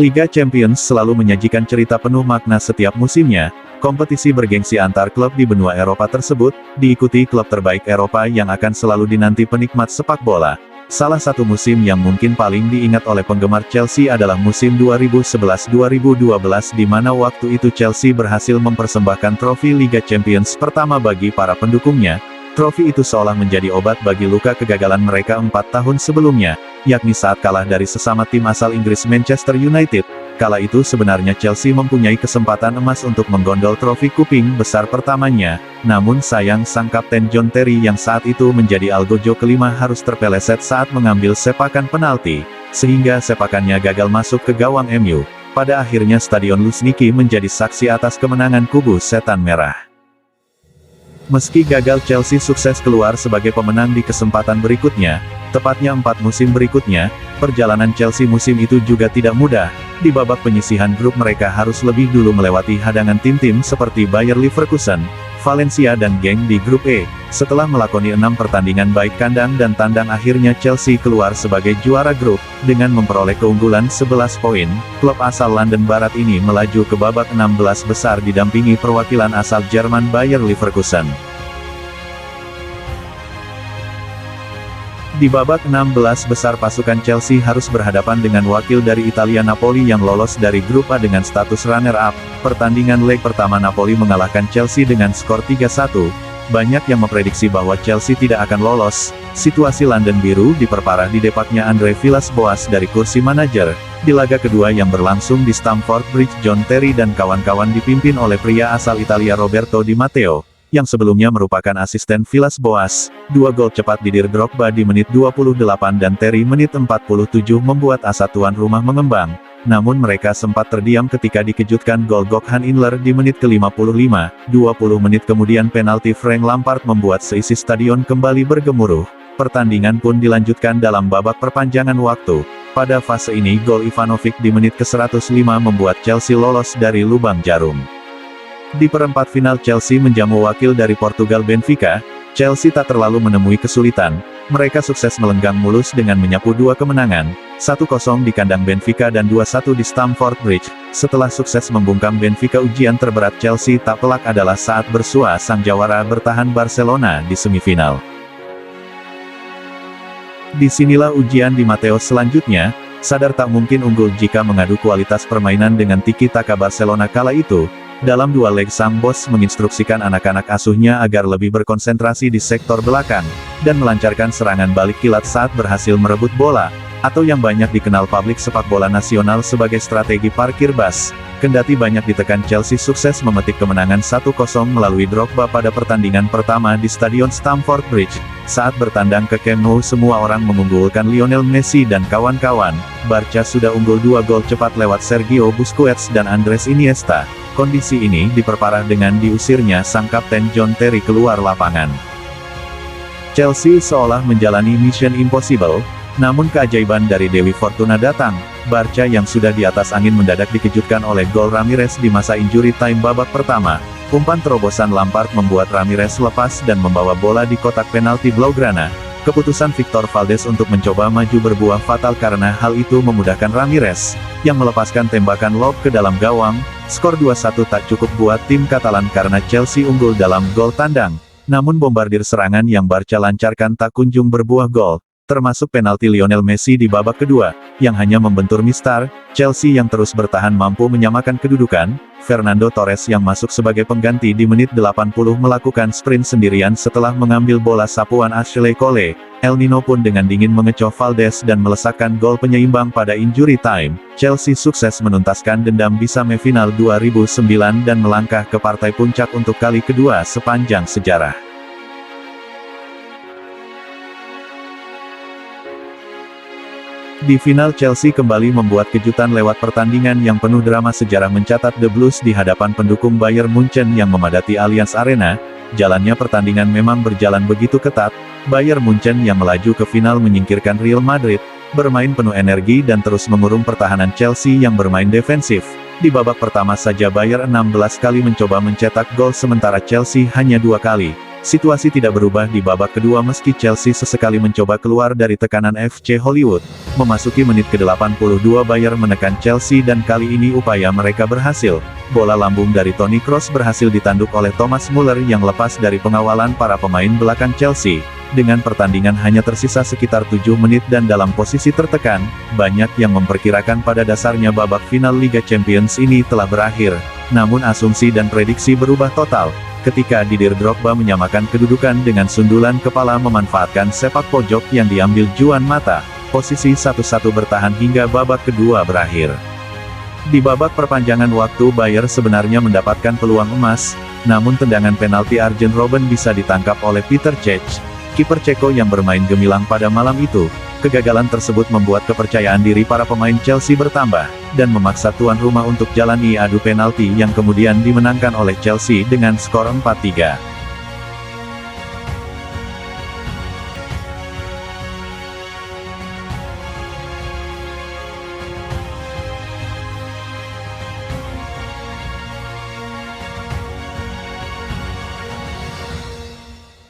Liga Champions selalu menyajikan cerita penuh makna setiap musimnya. Kompetisi bergengsi antar klub di benua Eropa tersebut, diikuti klub terbaik Eropa yang akan selalu dinanti penikmat sepak bola. Salah satu musim yang mungkin paling diingat oleh penggemar Chelsea adalah musim 2011-2012 di mana waktu itu Chelsea berhasil mempersembahkan trofi Liga Champions pertama bagi para pendukungnya. Trofi itu seolah menjadi obat bagi luka kegagalan mereka 4 tahun sebelumnya, yakni saat kalah dari sesama tim asal Inggris Manchester United. Kala itu sebenarnya Chelsea mempunyai kesempatan emas untuk menggondol trofi kuping besar pertamanya, namun sayang sang kapten John Terry yang saat itu menjadi algojo kelima harus terpeleset saat mengambil sepakan penalti, sehingga sepakannya gagal masuk ke gawang MU. Pada akhirnya Stadion Luzhniki menjadi saksi atas kemenangan kubu Setan Merah. Meski gagal, Chelsea sukses keluar sebagai pemenang di kesempatan berikutnya, tepatnya 4 musim berikutnya. Perjalanan Chelsea musim itu juga tidak mudah. Di babak penyisihan grup mereka harus lebih dulu melewati hadangan tim-tim seperti Bayer Leverkusen, Valencia dan Genk di grup E. Setelah melakoni 6 pertandingan baik kandang dan tandang, akhirnya Chelsea keluar sebagai juara grup, dengan memperoleh keunggulan 11 poin. Klub asal London Barat ini melaju ke babak 16 besar didampingi perwakilan asal Jerman Bayer Leverkusen. Di babak 16 besar pasukan Chelsea harus berhadapan dengan wakil dari Italia Napoli yang lolos dari grup A dengan status runner-up. Pertandingan leg pertama Napoli mengalahkan Chelsea dengan skor 3-1. Banyak yang memprediksi bahwa Chelsea tidak akan lolos. Situasi London Biru diperparah di depaknya Andre Villas-Boas dari kursi manajer. Di laga kedua yang berlangsung di Stamford Bridge, John Terry dan kawan-kawan dipimpin oleh pria asal Italia Roberto Di Matteo, yang sebelumnya merupakan asisten Villas-Boas. 2 gol cepat Didier Drogba di menit 28 dan Terry menit 47 membuat asa tuan rumah mengembang. Namun mereka sempat terdiam ketika dikejutkan gol Gökhan Inler di menit ke-55. 20 menit kemudian penalti Frank Lampard membuat seisi stadion kembali bergemuruh. Pertandingan pun dilanjutkan dalam babak perpanjangan waktu. Pada fase ini gol Ivanovic di menit ke-105 membuat Chelsea lolos dari lubang jarum. Di perempat final Chelsea menjamu wakil dari Portugal Benfica. Chelsea tak terlalu menemui kesulitan. Mereka sukses melenggang mulus dengan menyapu 2 kemenangan, 1-0 di kandang Benfica dan 2-1 di Stamford Bridge. Setelah sukses membungkam Benfica, ujian terberat Chelsea tak pelak adalah saat bersua sang jawara bertahan Barcelona di semifinal. Disinilah ujian Di Matteo selanjutnya. Sadar tak mungkin unggul jika mengadu kualitas permainan dengan tiki-taka Barcelona kala itu. Dalam 2 leg sang bos menginstruksikan anak-anak asuhnya agar lebih berkonsentrasi di sektor belakang, dan melancarkan serangan balik kilat saat berhasil merebut bola, atau yang banyak dikenal publik sepak bola nasional sebagai strategi parkir bus. Kendati banyak ditekan, Chelsea sukses memetik kemenangan 1-0 melalui Drogba pada pertandingan pertama di Stadion Stamford Bridge. Saat bertandang ke Camp Nou, semua orang mengunggulkan Lionel Messi dan kawan-kawan. Barca sudah unggul 2 gol cepat lewat Sergio Busquets dan Andres Iniesta. Kondisi ini diperparah dengan diusirnya sang kapten John Terry keluar lapangan. Chelsea seolah menjalani mission impossible, namun keajaiban dari Dewi Fortuna datang. Barca yang sudah di atas angin mendadak dikejutkan oleh gol Ramirez di masa injury time babak pertama. Umpan terobosan Lampard membuat Ramirez lepas dan membawa bola di kotak penalti Blaugrana. Keputusan Victor Valdes untuk mencoba maju berbuah fatal karena hal itu memudahkan Ramirez, yang melepaskan tembakan lob ke dalam gawang. Skor 2-1 tak cukup buat tim Katalan karena Chelsea unggul dalam gol tandang. Namun bombardir serangan yang Barca lancarkan tak kunjung berbuah gol, termasuk penalti Lionel Messi di babak kedua, yang hanya membentur mistar. Chelsea yang terus bertahan mampu menyamakan kedudukan. Fernando Torres yang masuk sebagai pengganti di menit 80 melakukan sprint sendirian setelah mengambil bola sapuan Ashley Cole. El Nino pun dengan dingin mengecoh Valdes dan melesakkan gol penyeimbang pada injury time. Chelsea sukses menuntaskan dendam di semifinal 2009 dan melangkah ke partai puncak untuk kali kedua sepanjang sejarah. Di final Chelsea kembali membuat kejutan lewat pertandingan yang penuh drama. Sejarah mencatat The Blues di hadapan pendukung Bayern Munchen yang memadati Allianz Arena. Jalannya pertandingan memang berjalan begitu ketat. Bayern Munchen yang melaju ke final menyingkirkan Real Madrid, bermain penuh energi dan terus mengurung pertahanan Chelsea yang bermain defensif. Di babak pertama saja Bayern 16 kali mencoba mencetak gol sementara Chelsea hanya 2 kali. Situasi tidak berubah di babak kedua meski Chelsea sesekali mencoba keluar dari tekanan FC Hollywood. Memasuki menit ke-82 Bayern menekan Chelsea dan kali ini upaya mereka berhasil. Bola lambung dari Toni Kroos berhasil ditanduk oleh Thomas Muller yang lepas dari pengawalan para pemain belakang Chelsea. Dengan pertandingan hanya tersisa sekitar 7 menit dan dalam posisi tertekan, banyak yang memperkirakan pada dasarnya babak final Liga Champions ini telah berakhir. Namun asumsi dan prediksi berubah total, ketika Didier Drogba menyamakan kedudukan dengan sundulan kepala memanfaatkan sepak pojok yang diambil Juan Mata. Posisi 1-1 bertahan hingga babak kedua berakhir. Di babak perpanjangan waktu Bayern sebenarnya mendapatkan peluang emas, namun tendangan penalti Arjen Robben bisa ditangkap oleh Peter Cech, kiper Ceko yang bermain gemilang pada malam itu. Kegagalan tersebut membuat kepercayaan diri para pemain Chelsea bertambah, dan memaksa tuan rumah untuk jalani adu penalti yang kemudian dimenangkan oleh Chelsea dengan skor 4-3.